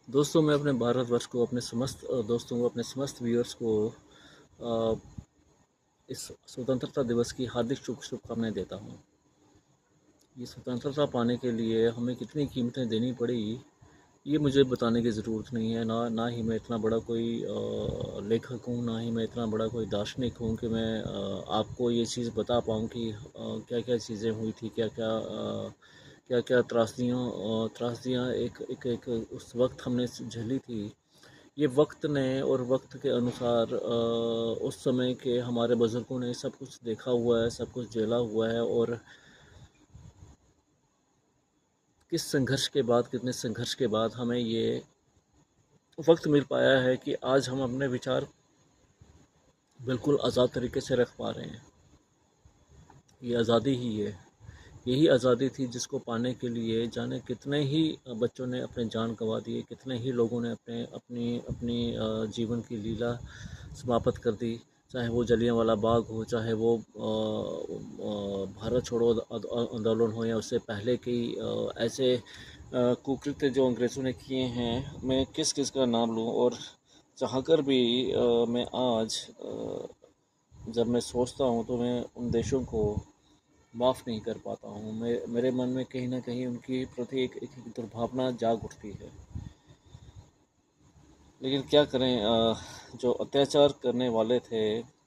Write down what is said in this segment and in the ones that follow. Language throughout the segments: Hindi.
दोस्तों, मैं अपने भारतवर्ष को, अपने समस्त दोस्तों को, अपने समस्त व्यूअर्स को अ, इस स्वतंत्रता दिवस की हार्दिक शुभकामनाएं देता हूं। ये स्वतंत्रता पाने के लिए हमें कितनी कीमतें देनी पड़ी, ये मुझे बताने की ज़रूरत नहीं है। ना ही मैं इतना बड़ा कोई लेखक हूँ, ना ही मैं इतना बड़ा कोई दार्शनिक हूँ कि मैं आपको ये चीज़ बता पाऊँ कि क्या क्या चीज़ें हुई थी, क्या क्या त्रासदियाँ एक एक एक उस वक्त हमने झेली थी। ये वक्त ने और वक्त के अनुसार उस समय के हमारे बुज़ुर्गों ने सब कुछ देखा हुआ है, सब कुछ झेला हुआ है, और कितने संघर्ष के बाद हमें ये वक्त मिल पाया है कि आज हम अपने विचार बिल्कुल आज़ाद तरीके से रख पा रहे हैं। ये आज़ादी ही है। यही आज़ादी थी जिसको पाने के लिए जाने कितने ही बच्चों ने अपने जान गंवा दिए, कितने ही लोगों ने अपने अपनी अपनी जीवन की लीला समाप्त कर दी। चाहे वो जलियांवाला बाग हो, चाहे वो भारत छोड़ो आंदोलन हो, या उससे पहले के ऐसे कुकृत्य जो अंग्रेज़ों ने किए हैं। मैं किस किस का नाम लूँ, और चाहकर भी मैं आज जब मैं सोचता हूँ तो मैं उन देशों को माफ़ नहीं कर पाता हूँ। मेरे मन में कहीं ना कहीं उनकी प्रति एक दुर्भावना जाग उठती है। लेकिन क्या करें, जो अत्याचार करने वाले थे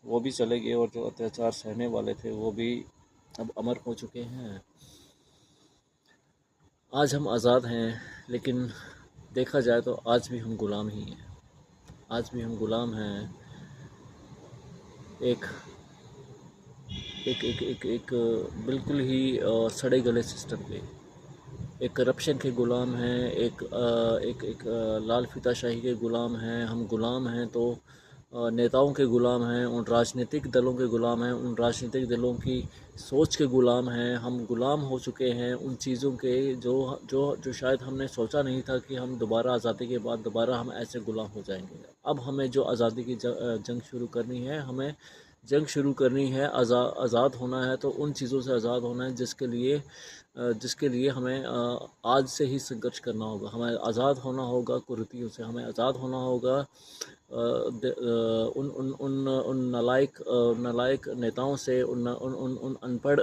वो भी चले गए, और जो अत्याचार सहने वाले थे वो भी अब अमर हो चुके हैं। आज हम आज़ाद हैं, लेकिन देखा जाए तो आज भी हम गुलाम ही हैं। आज भी हम गुलाम हैं, एक एक एक एक, एक बिल्कुल ही सड़े गले सिस्टम के, एक करप्शन के गुलाम हैं, लाल फीताशाही के गुलाम हैं। हम गुलाम हैं तो नेताओं के गुलाम हैं, उन राजनीतिक दलों के गुलाम हैं, उन राजनीतिक दलों की सोच के गुलाम हैं। हम गुलाम हो चुके हैं उन चीज़ों के जो जो जो शायद हमने सोचा नहीं था कि हम दोबारा आज़ादी के बाद दोबारा हम ऐसे गुलाम हो जाएंगे। अब हमें जो आज़ादी की जंग शुरू करनी है, हमें जंग शुरू करनी है, आज़ाद होना है तो उन चीज़ों से आज़ाद होना है जिसके लिए हमें आज से ही संघर्ष करना होगा। हमें आज़ाद होना होगा कुरीतियों से, हमें आज़ाद होना होगा उन नालायक नेताओं से, उन अनपढ़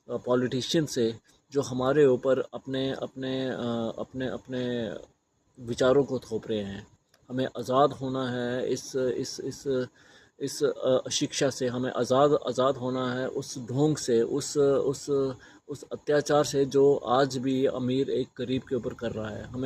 पॉलिटिशियन से, जो हमारे ऊपर अपने अपने विचारों को थोप रहे हैं। हमें आज़ाद होना है इस शिक्षा से। हमें आज़ाद होना है उस ढोंग से, उस अत्याचार से जो आज भी अमीर एक गरीब के ऊपर कर रहा है। हमें